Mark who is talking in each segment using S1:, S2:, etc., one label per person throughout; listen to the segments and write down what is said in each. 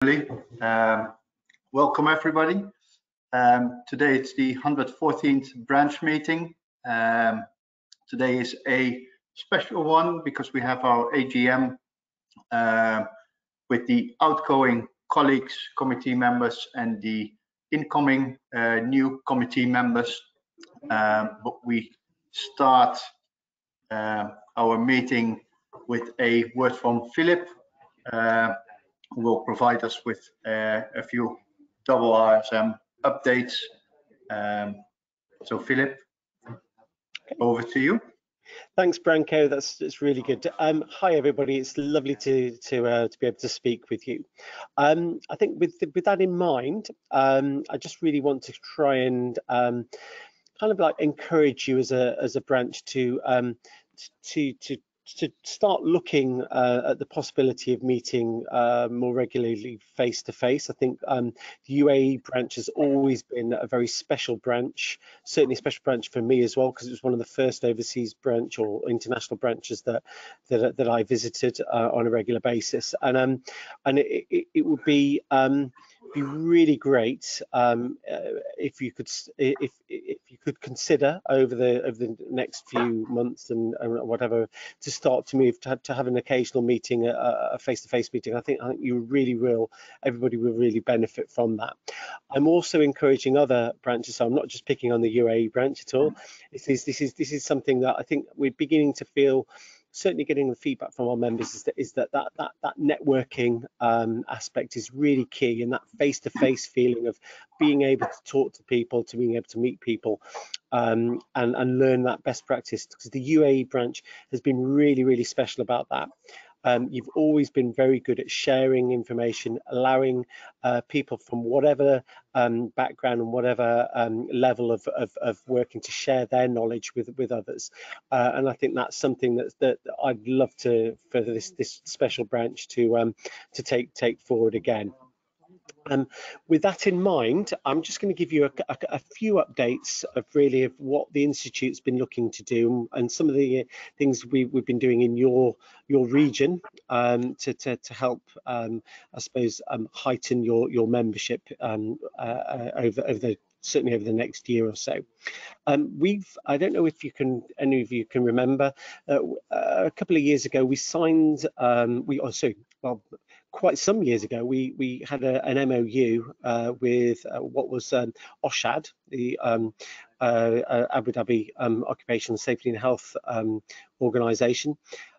S1: Welcome everybody. Today it's the 114th branch meeting. Today is a special one because we have our AGM with the outgoing colleagues, committee members, and the incoming new committee members. But we start our meeting with a word from Philip, who will provide us with a few double RSM updates. So Philip, over to you.
S2: Thanks, Branko. That's really good. Hi everybody. It's lovely to be able to speak with you. I think with that in mind, I just really want to try and kind of like encourage you as a branch to start looking at the possibility of meeting more regularly face to face. I think the UAE branch has always been a very special branch, certainly a special branch for me as well, because it was one of the first overseas branch or international branches that I visited on a regular basis, and it would be really great if you could consider over the next few months and whatever to start to move to have an occasional meeting, a face-to-face meeting. I think everybody will really benefit from that. I'm also encouraging other branches, so I'm not just picking on the UAE branch at all. This is something that I think we're beginning to feel. Certainly getting the feedback from our members is that networking aspect is really key, and that face-to-face feeling of being able to talk to people, to being able to meet people, and learn that best practice, because the UAE branch has been really special about that. You've always been very good at sharing information, allowing people from whatever background and whatever level of working to share their knowledge with others, and I think that's something that I'd love for this special branch to take forward again. With that in mind, I'm just going to give you a few updates of what the Institute's been looking to do and some of the things we've been doing in your region to help, I suppose, heighten your membership certainly over the next year or so. I don't know if any of you can remember, a couple of years ago we signed, quite some years ago, we had an MOU with what was OSHAD, the Abu Dhabi Occupational Safety and Health Organisation.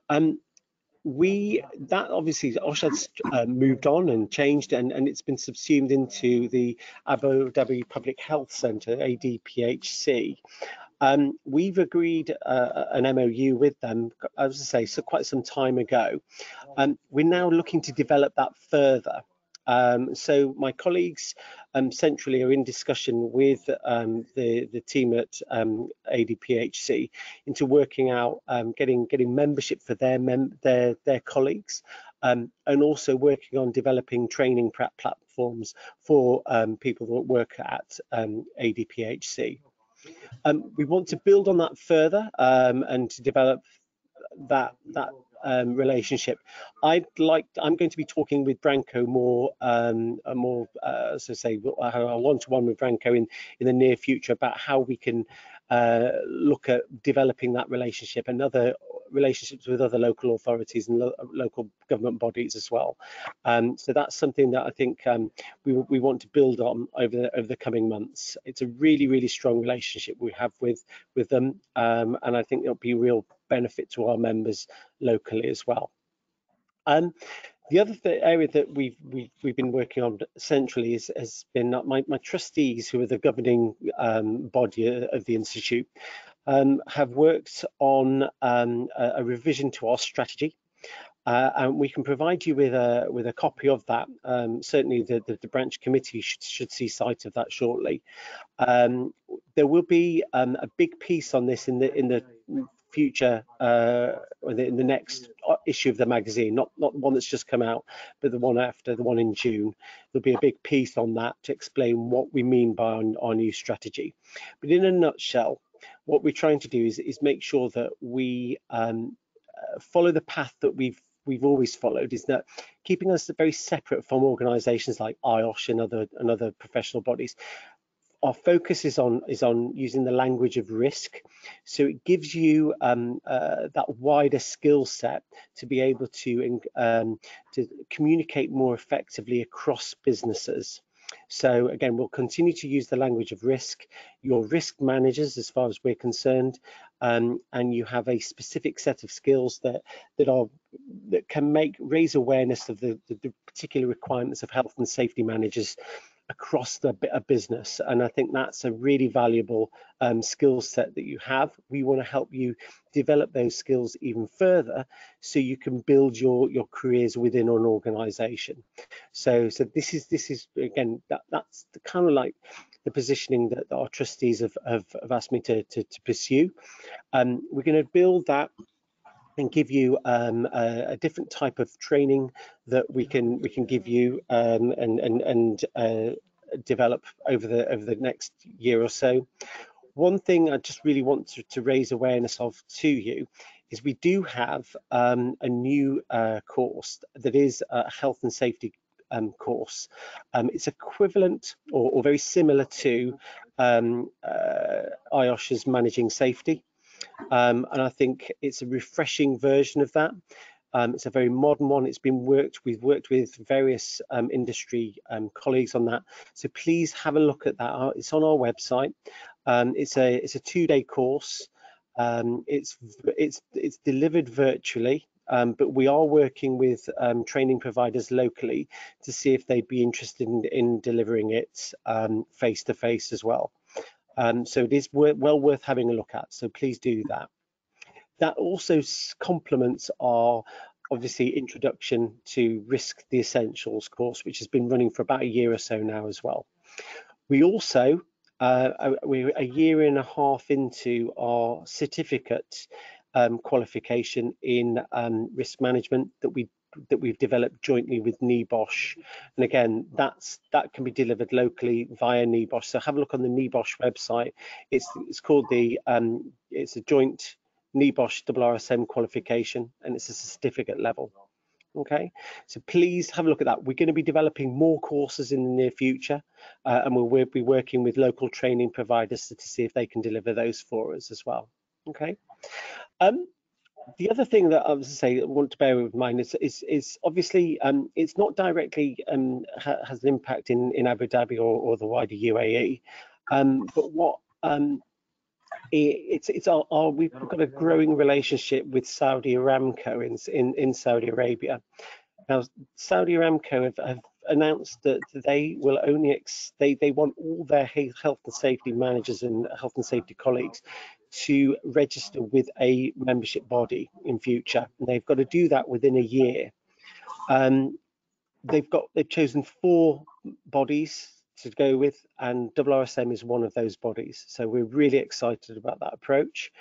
S2: That obviously OSHAD's moved on and changed, and it's been subsumed into the Abu Dhabi Public Health Centre, ADPHC. We've agreed an MOU with them, as I say, so quite some time ago. We're now looking to develop that further. So my colleagues centrally are in discussion with the team at ADPHC into working out getting membership for their colleagues, and also working on developing training platforms for people that work at ADPHC. We want to build on that and to develop that relationship. I'm going to be talking with Branko more, so say, a one-to-one with Branko in the near future about how we can look at developing that relationship and other relationships with other local authorities and local government bodies as well. So that's something that I think we want to build on over the coming months. It's a really strong relationship we have with them, and I think it'll be a real benefit to our members locally as well. The other area that we've been working on centrally has been my trustees, who are the governing body of the Institute, have worked on a revision to our strategy, and we can provide you with a copy of that. Certainly the branch committee should see sight of that shortly. There will be a big piece on this in the future, in the next issue of the magazine, not one that's just come out, but the one after, the one in June. There'll be a big piece on that to explain what we mean by our new strategy. But in a nutshell, what we're trying to do is make sure that we follow the path that we've we've always followed is that keeping us very separate from organisations like IOSH and other professional bodies. Our focus is on using the language of risk, so it gives you that wider skill set to be able to communicate more effectively across businesses. So again, we'll continue to use the language of risk. Your risk managers, as far as we're concerned, and you have a specific set of skills that can raise awareness of the particular requirements of health and safety managers across a business. And I think that's a really valuable skill set that you have. We want to help you develop those skills even further so you can build your careers within an organization. So this is again, that's the kind of like the positioning that our trustees have asked me to pursue. We're going to build that and give you a different type of training that we can give you and develop over the next year or so. One thing I just really want to raise awareness of to you is we do have a new course that is a health and safety course. It's equivalent or very similar to IOSH's Managing Safety. And I think it's a refreshing version of that. It's a very modern one. We've worked with various industry colleagues on that. So please have a look at that. It's on our website. It's a 2-day course. It's delivered virtually, but we are working with training providers locally to see if they'd be interested in delivering it face to face as well. So it is well worth having a look at, so please do that. That also complements our obviously introduction to Risk the Essentials course, which has been running for about a year or so now as well. We also, we're a year and a half into our certificate qualification in risk management that we've developed jointly with NEBOSH, and again that can be delivered locally via NEBOSH. So have a look on the NEBOSH website. It's called it's a joint NEBOSH RRSM qualification, and it's a certificate level. Okay, so please have a look at that. We're going to be developing more courses in the near future, and we'll be working with local training providers to see if they can deliver those for us as well. Okay. The other thing that I want to bear in mind is obviously it's not directly has an impact in Abu Dhabi or the wider UAE, but what we've got a growing relationship with Saudi Aramco in Saudi Arabia. Now, Saudi Aramco have announced that they will only they want all their health and safety managers and health and safety colleagues to register with a membership body in future, and they've got to do that within a year. They've chosen 4 bodies to go with, and RRSM is one of those bodies. So we're really excited about that approach.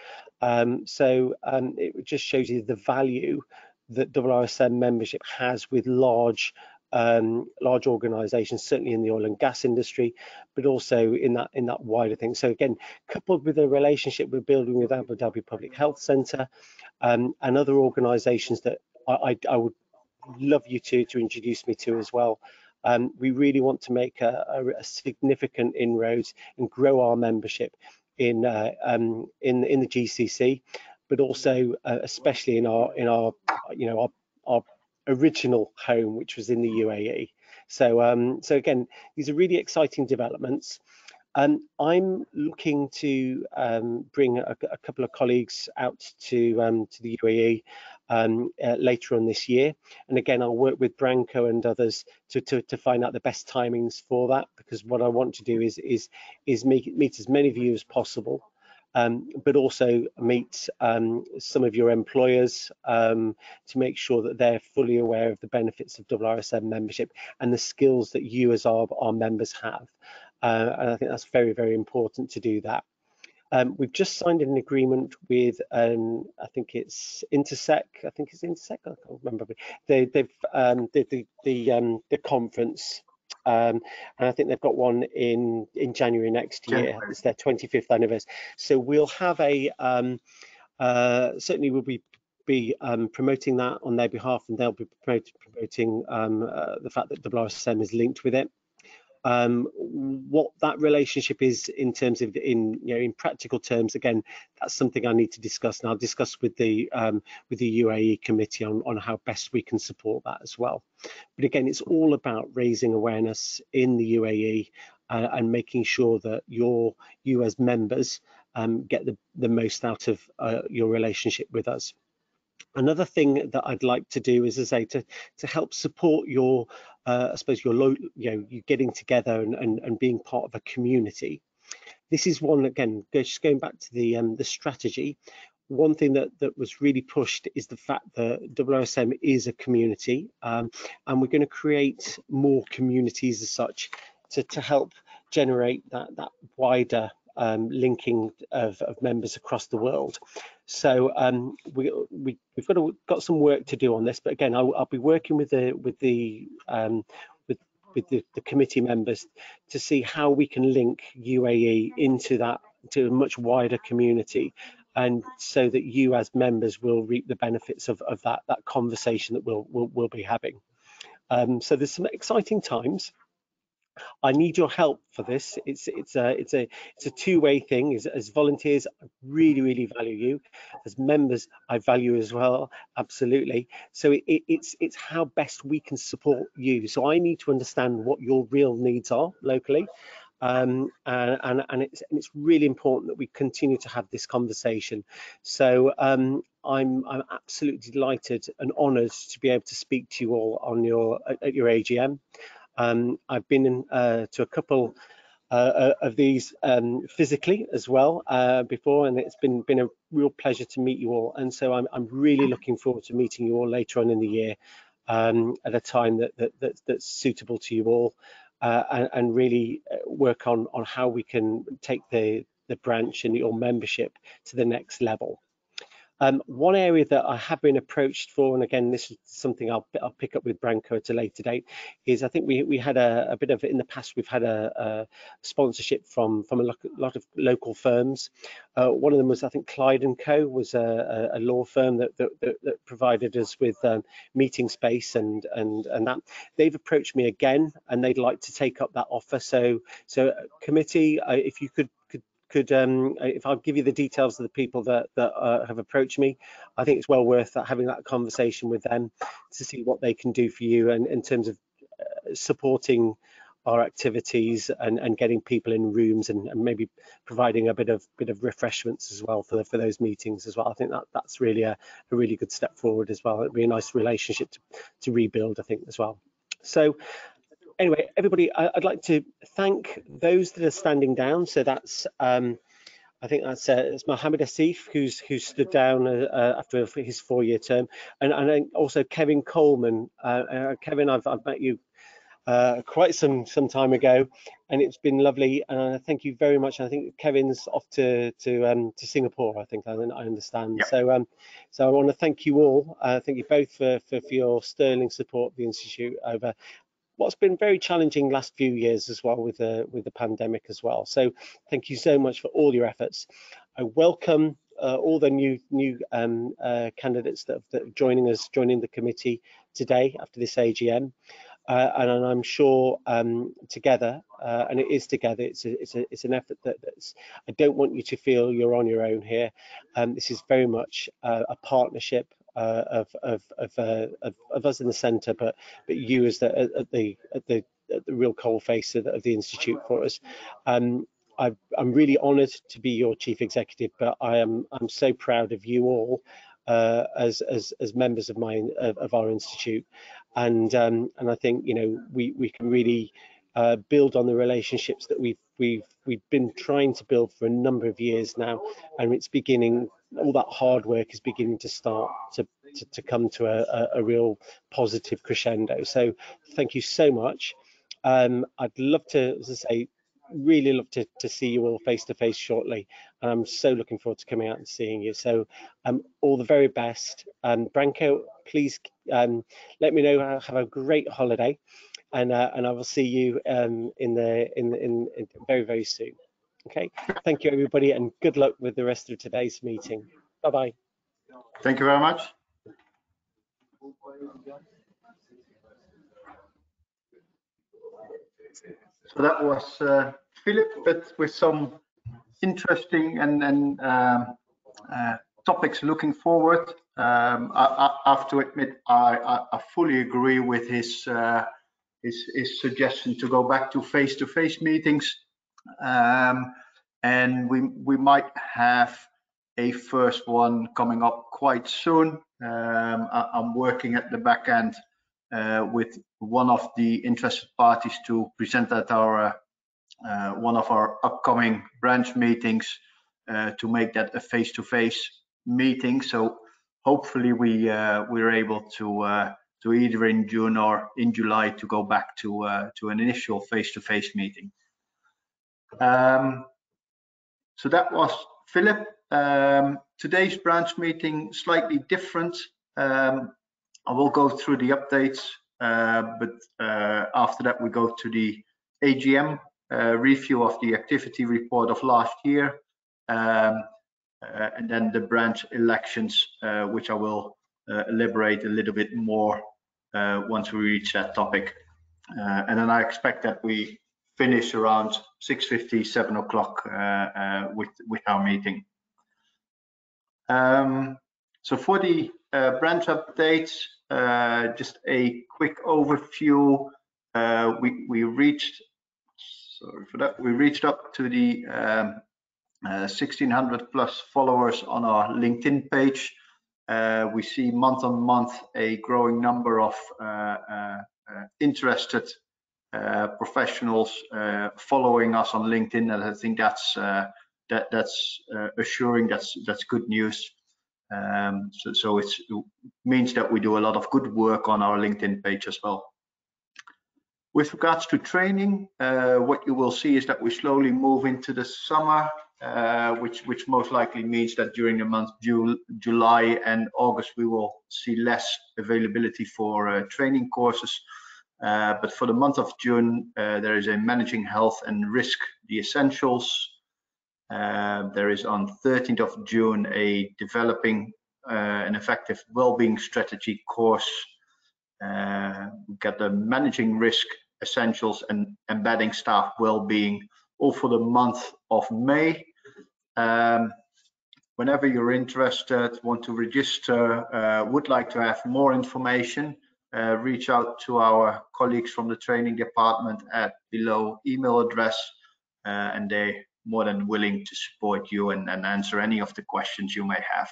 S2: It just shows you the value that RRSM membership has with large organizations, certainly in the oil and gas industry, but also in that wider thing. So again, coupled with the relationship we're building with Abu Dhabi Public Health Centre and other organizations that I would love you to introduce me to as well. We really want to make a significant inroads and grow our membership in the GCC, but also especially in our original home, which was in the UAE. So again, these are really exciting developments. I'm looking to bring a couple of colleagues out to the UAE later on this year, and again I'll work with Branco and others to find out the best timings for that, because what I want to do is meet as many of you as possible, but also meet some of your employers to make sure that they're fully aware of the benefits of RRSM membership and the skills that you as our members have. And I think that's very, very important to do that. We've just signed an agreement with, I think it's Intersec. I can't remember. They've the conference, and I think they've got one in January next year. It's their 25th anniversary. So we'll have certainly we'll be be promoting that on their behalf, and they'll be promoting the fact that WRSM is linked with it. What that relationship is in terms of in practical terms, again, that's something I need to discuss, and I'll discuss with the UAE committee on how best we can support that as well. But again, it's all about raising awareness in the UAE and making sure that you as members get the most out of your relationship with us. Another thing that I'd like to do is, as I say, to help support your, I suppose, you getting together and being part of a community. This is one, again, just going back to the strategy. One thing that was really pushed is the fact that WRSM is a community, and we're going to create more communities as such to help generate that wider linking of members across the world. So we've got some work to do on this, but again, I'll be working with the committee members to see how we can link UAE into a much wider community, and so that you as members will reap the benefits of that conversation that we'll be having. So there's some exciting times. I need your help for this. It's a two-way thing. As volunteers, I really value you. As members, I value as well, absolutely. So it's how best we can support you. So I need to understand what your real needs are locally, and it's really important that we continue to have this conversation. So I'm absolutely delighted and honoured to be able to speak to you all on at your AGM. I've been to a couple of these physically as well before, and it's been a real pleasure to meet you all. And so I'm really looking forward to meeting you all later on in the year at a time that's suitable to you all, and really work on how we can take the branch and your membership to the next level. One area that I have been approached for, and again, this is something I'll pick up with Branco at a later date, is I think we had a bit of, in the past, we've had a sponsorship from a lot of local firms. One of them was, I think, Clyde & Co. was a law firm that provided us with meeting space and that. They've approached me again, and they'd like to take up that offer. So committee, if you could if I'll give you the details of the people that have approached me, I think it's well worth having that conversation with them to see what they can do for you, and in terms of supporting our activities and getting people in rooms and maybe providing a bit of refreshments as well for those meetings as well. I think that's really a really good step forward as well. It'd be a nice relationship to rebuild, I think, as well. So anyway, everybody, I'd like to thank those that are standing down. So that's, I think it's Mohammed Asif, who's stood down after his 4-year term, and then also Kevin Coleman. Kevin, I've met you quite some time ago, and it's been lovely. And thank you very much. I think Kevin's off to Singapore, I think. I understand. Yep. So I want to thank you all. Thank you both for your sterling support of the Institute over what's been very challenging last few years as well with the pandemic as well. So thank you so much for all your efforts. I welcome all the new candidates that are joining the committee today after this AGM. And I'm sure together, and it is together, it's an effort that's, I don't want you to feel you're on your own here. This is very much a partnership of us in the centre, but you as at the real coalface of the Institute for us. I'm really honoured to be your chief executive, but I'm so proud of you all as members of our institute, and I think, you know, we can really build on the relationships that we've been trying to build for a number of years now, and it's beginning. All that hard work is beginning to start to come to a real positive crescendo. So thank you so much. I'd love to, as I say, really love to see you all face to face shortly, and I'm so looking forward to coming out and seeing you. So all the very best. Branco, please let me know. Have a great holiday, and I will see you in very, very soon. Okay, thank you everybody, and good luck with the rest of today's meeting. Bye bye.
S1: Thank you very much. So that was Philip, but with some interesting and topics looking forward. I have to admit, I fully agree with his suggestion to go back to face-to-face meetings, and we might have a first one coming up quite soon. I'm working at the back end with one of the interested parties to present at our one of our upcoming branch meetings to make that a face-to-face meeting. So hopefully we're able to either in June or in July to go back to an initial face-to-face meeting. So that was Philip. Today's branch meeting slightly different. I will go through the updates, but after that we go to the AGM review of the activity report of last year, and then the branch elections, which I will elaborate a little bit more once we reach that topic. And then I expect that we finish around 6:50, 7 o'clock with our meeting. So for the branch updates, just a quick overview. We reached, sorry for that, we reached up to the 1,600 plus followers on our LinkedIn page. We see month on month a growing number of interested professionals following us on LinkedIn, and I think that's assuring. That's good news. So it means that we do a lot of good work on our LinkedIn page as well. With regards to training, what you will see is that we slowly move into the summer, which most likely means that during the month July and August we will see less availability for training courses. But for the month of June, there is a Managing Health and Risk, the Essentials. There is on 13th of June a Developing an Effective Wellbeing Strategy course. We've got the Managing Risk Essentials and Embedding Staff Wellbeing, all for the month of May. Whenever you're interested, want to register, would like to have more information, reach out to our colleagues from the training department at below email address, and they're more than willing to support you and answer any of the questions you may have.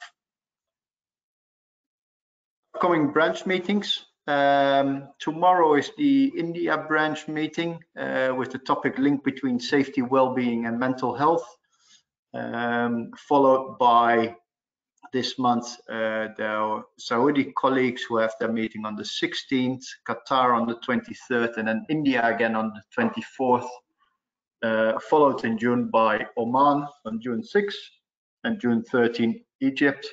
S1: Upcoming branch meetings. Tomorrow is the India branch meeting with the topic link between safety, well-being and mental health, followed by this month the Saudi colleagues who have their meeting on the 16th, Qatar on the 23rd, and then India again on the 24th, followed in June by Oman on June 6th and June 13th, Egypt.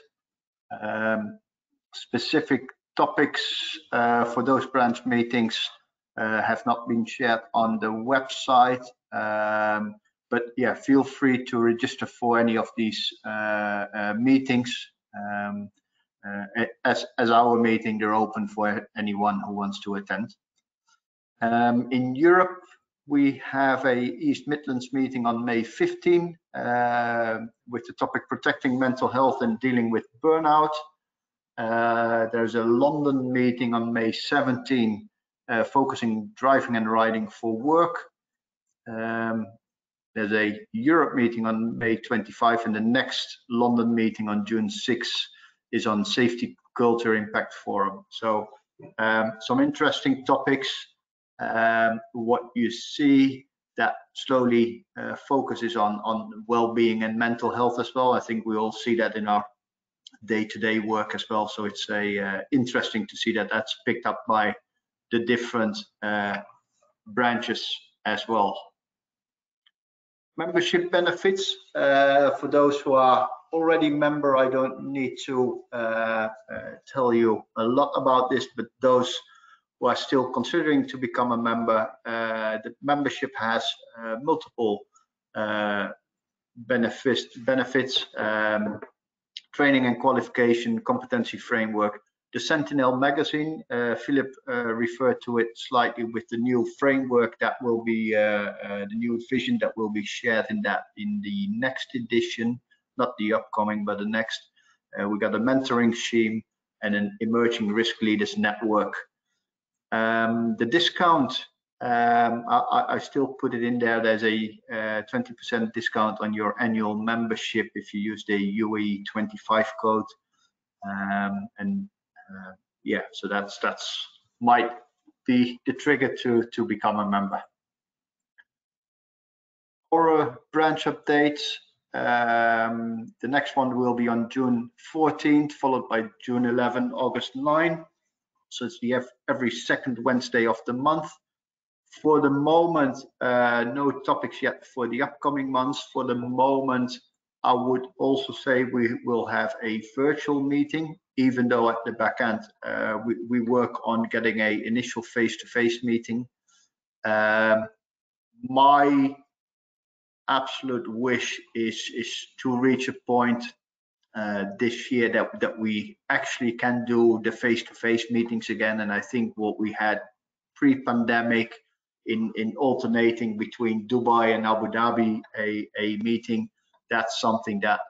S1: Specific topics for those branch meetings have not been shared on the website, but yeah, feel free to register for any of these meetings. As our meeting, they're open for anyone who wants to attend. In Europe, we have a East Midlands meeting on May 15 with the topic Protecting Mental Health and Dealing with Burnout. There's a London meeting on May 17, focusing driving and riding for work. There's a Europe meeting on May 25, and the next London meeting on June 6 is on Safety Culture Impact Forum. So some interesting topics. What you see that slowly focuses on well-being and mental health as well. I think we all see that in our day-to-day work as well. So it's interesting to see that that's picked up by the different branches as well. Membership benefits, for those who are already member, I don't need to tell you a lot about this, but those who are still considering to become a member, the membership has multiple benefits, training and qualification, competency framework, The Sentinel magazine, Philip referred to it slightly with the new framework that will be the new vision that will be shared in the next edition, not the upcoming, but the next. We got a mentoring scheme and an emerging risk leaders network. The discount, I still put it in there. There's a 20% discount on your annual membership if you use the UAE 25 code. Yeah, so that's might be the trigger to become a member. Our branch updates. The next one will be on June 14th, followed by June 11, August 9. So it's every second Wednesday of the month. For the moment, no topics yet for the upcoming months. For the moment, I would also say we will have a virtual meeting, even though at the back end we work on getting an initial face-to-face meeting. My absolute wish is to reach a point this year that we actually can do the face-to-face meetings again. And I think what we had pre-pandemic in alternating between Dubai and Abu Dhabi a meeting, that's something that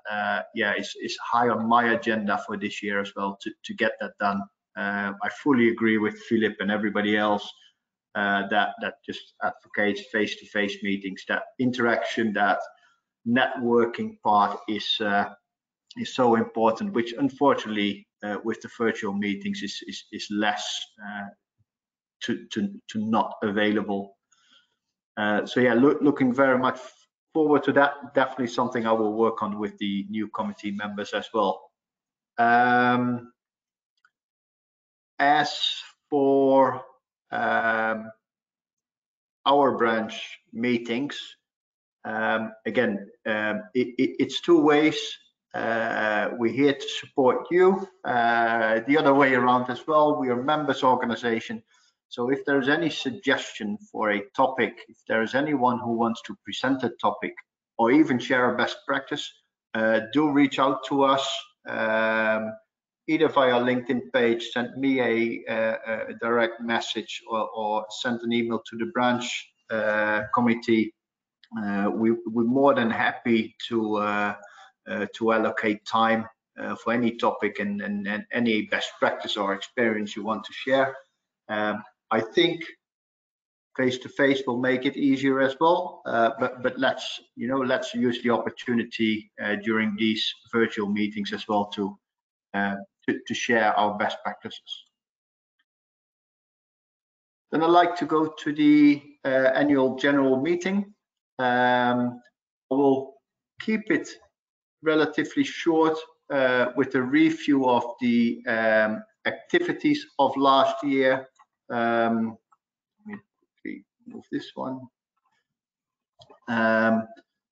S1: is high on my agenda for this year as well, to get that done. I fully agree with Philip and everybody else that just advocates face-to-face meetings. That interaction, that networking part is so important, which unfortunately with the virtual meetings is less to not available. So yeah, looking very much forward to that. Definitely something I will work on with the new committee members as well. As for our branch meetings, again, it's two ways. We're here to support you. The other way around as well, we are a members organization. So if there's any suggestion for a topic, if there's anyone who wants to present a topic or even share a best practice, do reach out to us, either via LinkedIn page, send me a direct message, or send an email to the branch committee. We're more than happy to allocate time for any topic and any best practice or experience you want to share. I think face-to-face will make it easier as well, but let's use the opportunity during these virtual meetings as well to share our best practices. Then I'd like to go to the annual general meeting. I will keep it relatively short with a review of the activities of last year. Let me quickly move this one.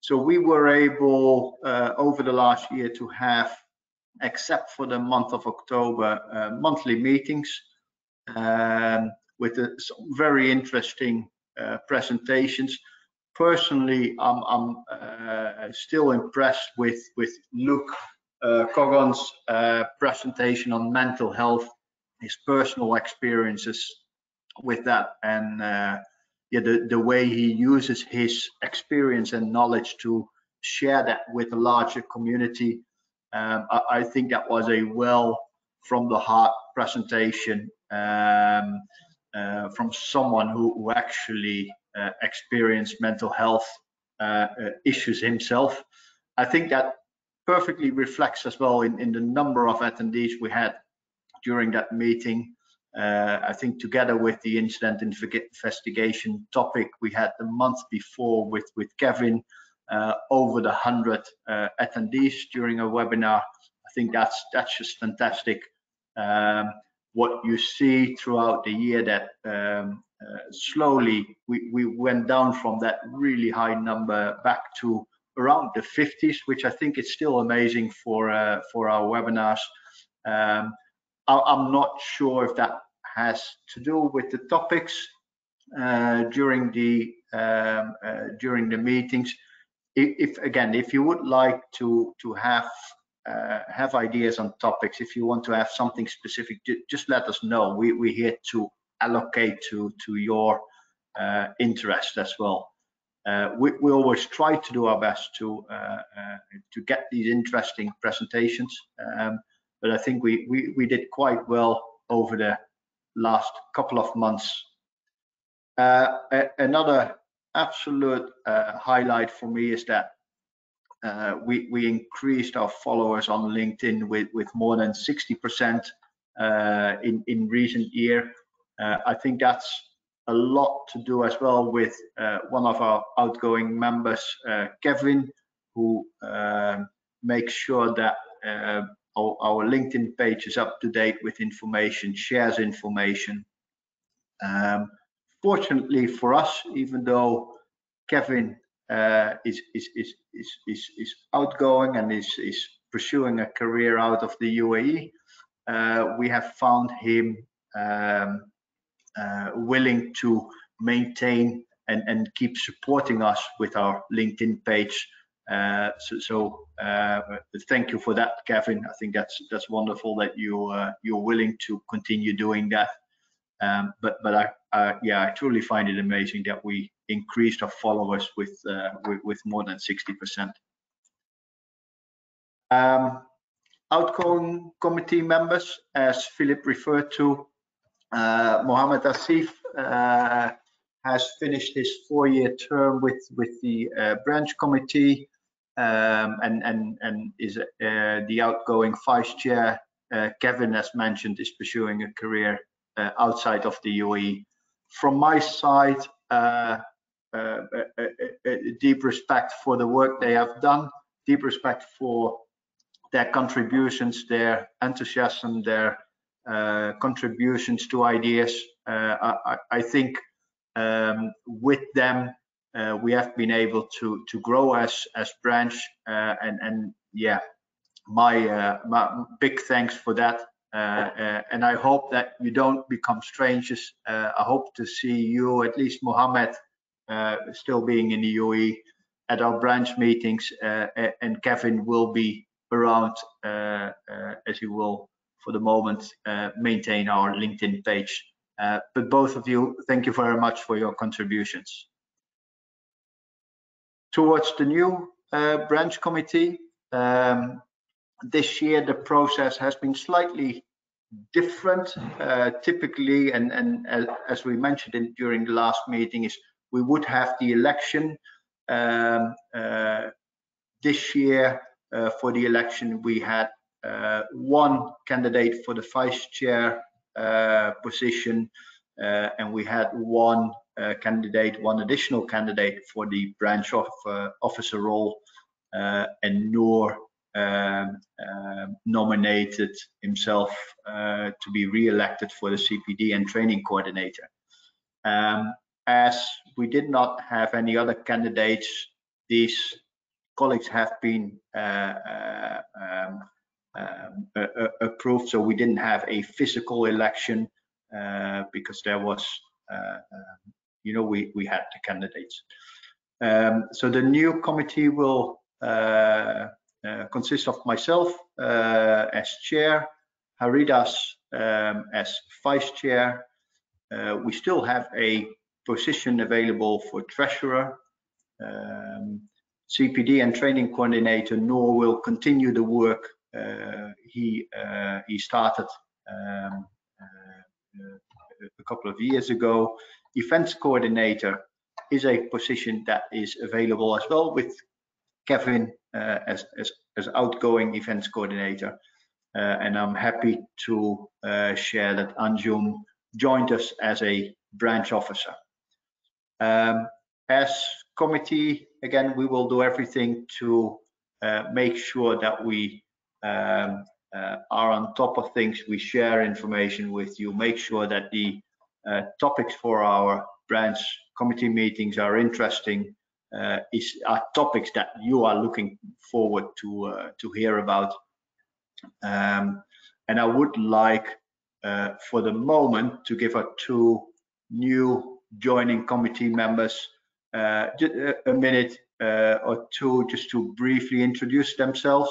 S1: So we were able over the last year to have, except for the month of October, monthly meetings with some very interesting presentations. Personally, I'm still impressed with Luke Coggon's presentation on mental health, his personal experiences with that, and the way he uses his experience and knowledge to share that with a larger community. I think that was a from the heart presentation from someone who actually experienced mental health issues himself. I think that perfectly reflects as well in the number of attendees we had during that meeting. I think together with the incident investigation topic we had the month before with Kevin, over the 100 attendees during a webinar. I think that's just fantastic. What you see throughout the year that slowly we went down from that really high number back to around the 50s, which I think is still amazing for our webinars. I'm not sure if that has to do with the topics during the meetings. If you would like to have have ideas on topics, if you want to have something specific, just let us know. We're here to allocate to your interest as well. We always try to do our best to get these interesting presentations, but I think we did quite well over the last couple of months. Another absolute highlight for me is that we increased our followers on LinkedIn with more than 60% in recent year. I think that's a lot to do as well with one of our outgoing members, Kevin, who makes sure that our LinkedIn page is up to date with information, shares information. Fortunately for us, even though Kevin is outgoing and is pursuing a career out of the UAE, we have found him willing to maintain and keep supporting us with our LinkedIn page. So thank you for that, Kevin. I think that's wonderful that you're willing to continue doing that. But I truly find it amazing that we increased our followers with more than 60%. Outgoing committee members, as Philip referred to, Mohammed Asif has finished his 4-year term with the branch committee, and is the outgoing vice chair. Kevin, as mentioned, is pursuing a career outside of the UAE. From my side, deep respect for the work they have done, deep respect for their contributions, their enthusiasm, their contributions to ideas. I think with them we have been able to grow as branch, and yeah, my big thanks for that. And I hope that you don't become strangers. I hope to see you, at least Mohammed, still being in the UAE at our branch meetings, and Kevin will be around, as he will for the moment maintain our LinkedIn page. But both of you, thank you very much for your contributions. Towards the new branch committee, this year the process has been slightly different. Typically, and as we mentioned during the last meeting, is we would have the election. This year, for the election, we had one candidate for the vice chair position, and we had one additional candidate for the branch officer role, and Noor nominated himself to be re-elected for the CPD and training coordinator. As we did not have any other candidates, these colleagues have been approved, so we didn't have a physical election because there was, we had the candidates. So the new committee will consist of myself as chair, Haridas as vice chair. We still have a position available for treasurer. CPD and training coordinator Noor will continue the work he started a couple of years ago. Events coordinator is a position that is available as well, with Kevin as outgoing events coordinator, and I'm happy to share that Anjum joined us as a branch officer. As committee, again, we will do everything to make sure that we are on top of things. We share information with you, make sure that the topics for our branch committee meetings are interesting, are topics that you are looking forward to hear about. And I would like, for the moment, to give our two new joining committee members just a minute or two just to briefly introduce themselves.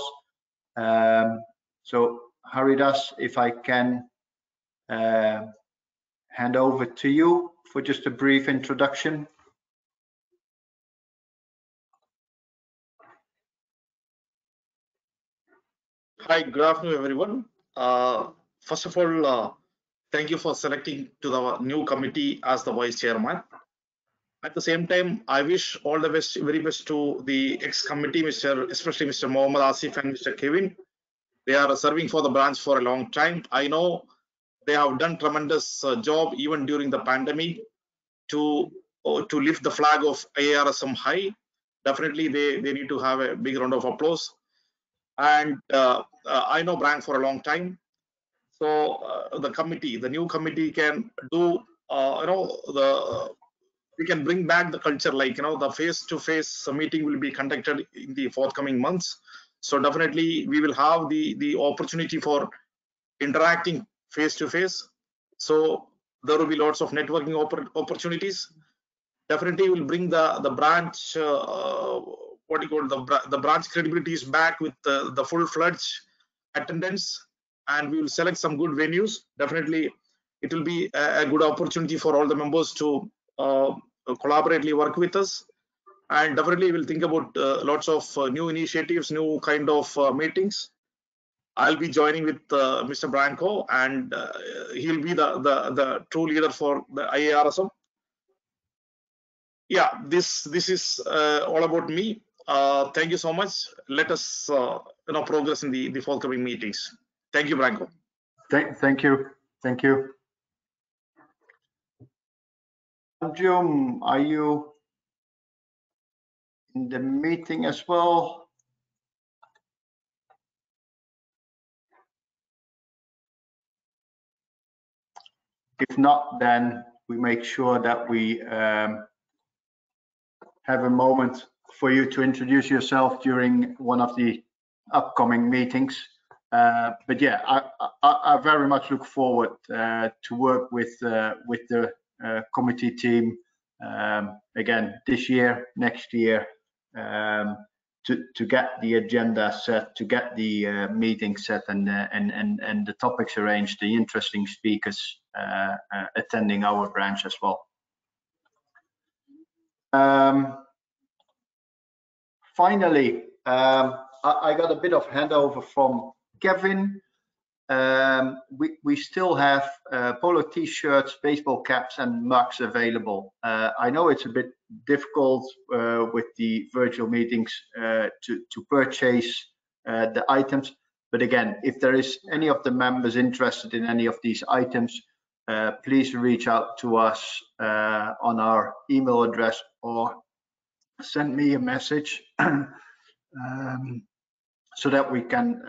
S1: So Haridas, if I can hand over to you for just a brief introduction.
S3: Hi, good afternoon, everyone. First of all, thank you for selecting to the new committee as the vice chairman. At the same time, I wish all the best, very best to the ex-committee, especially Mr. Mohammad Asif and Mr. Kevin. They are serving for the branch for a long time. I know they have done tremendous job even during the pandemic to lift the flag of ARSM high. Definitely, they need to have a big round of applause. And I know branch for a long time. So the new committee can do, we can bring back the culture, like, the face-to-face meeting will be conducted in the forthcoming months. So definitely we will have the opportunity for interacting face-to-face. So there will be lots of networking opportunities. Definitely will bring the branch, what do you call the branch credibility is back with the full-fledged attendance, and we will select some good venues. Definitely it will be a good opportunity for all the members to collaboratively work with us, and definitely we'll think about lots of new initiatives, new kind of meetings. I'll be joining with Mr. Branco, and he'll be the true leader for the IARSM. Yeah, this is all about me. Thank you so much. Let us progress in the forthcoming meetings. Thank you, Branco.
S1: Thank you. Anjum, are you in the meeting as well? If not, then we make sure that we have a moment for you to introduce yourself during one of the upcoming meetings. But yeah, I very much look forward to work with the committee team again this year, next year, to get the agenda set, to get the meeting set, and the topics arranged, the interesting speakers attending our branch as well. Finally, I got a bit of handover from Kevin. We still have polo t-shirts, baseball caps, and mugs available. I know it's a bit difficult with the virtual meetings to purchase the items, but again, if there is any of the members interested in any of these items, please reach out to us on our email address or send me a message so that we can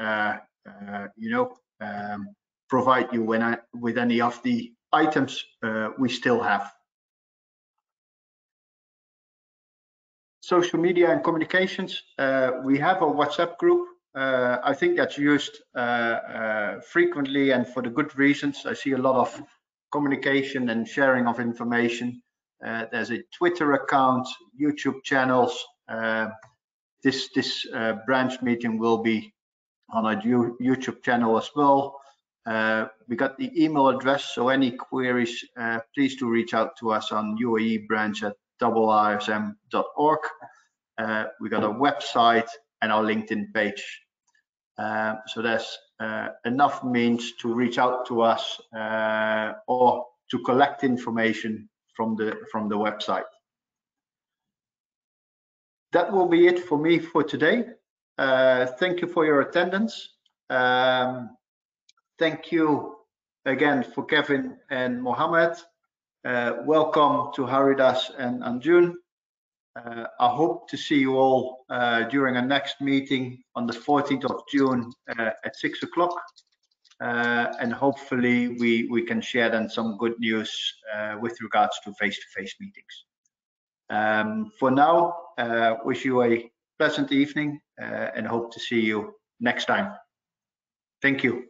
S1: provide you with any of the items we still have. Social media and communications, we have a WhatsApp group. I think that's used frequently and for the good reasons. I see a lot of communication and sharing of information. There's a Twitter account, YouTube channels. This branch meeting will be on our YouTube channel as well. We got the email address, so any queries, please do reach out to us on UAE Branch at @irsm.org. We got a website and our LinkedIn page. So there's enough means to reach out to us or to collect information from the website. That will be it for me for today. Thank you for your attendance. Thank you again for Kevin and Mohammed. Welcome to Haridas and Anjun. I hope to see you all during our next meeting on the 14th of June at 6 o'clock. And hopefully we can share then some good news with regards to face-to-face meetings. For now, wish you a pleasant evening and hope to see you next time. Thank you.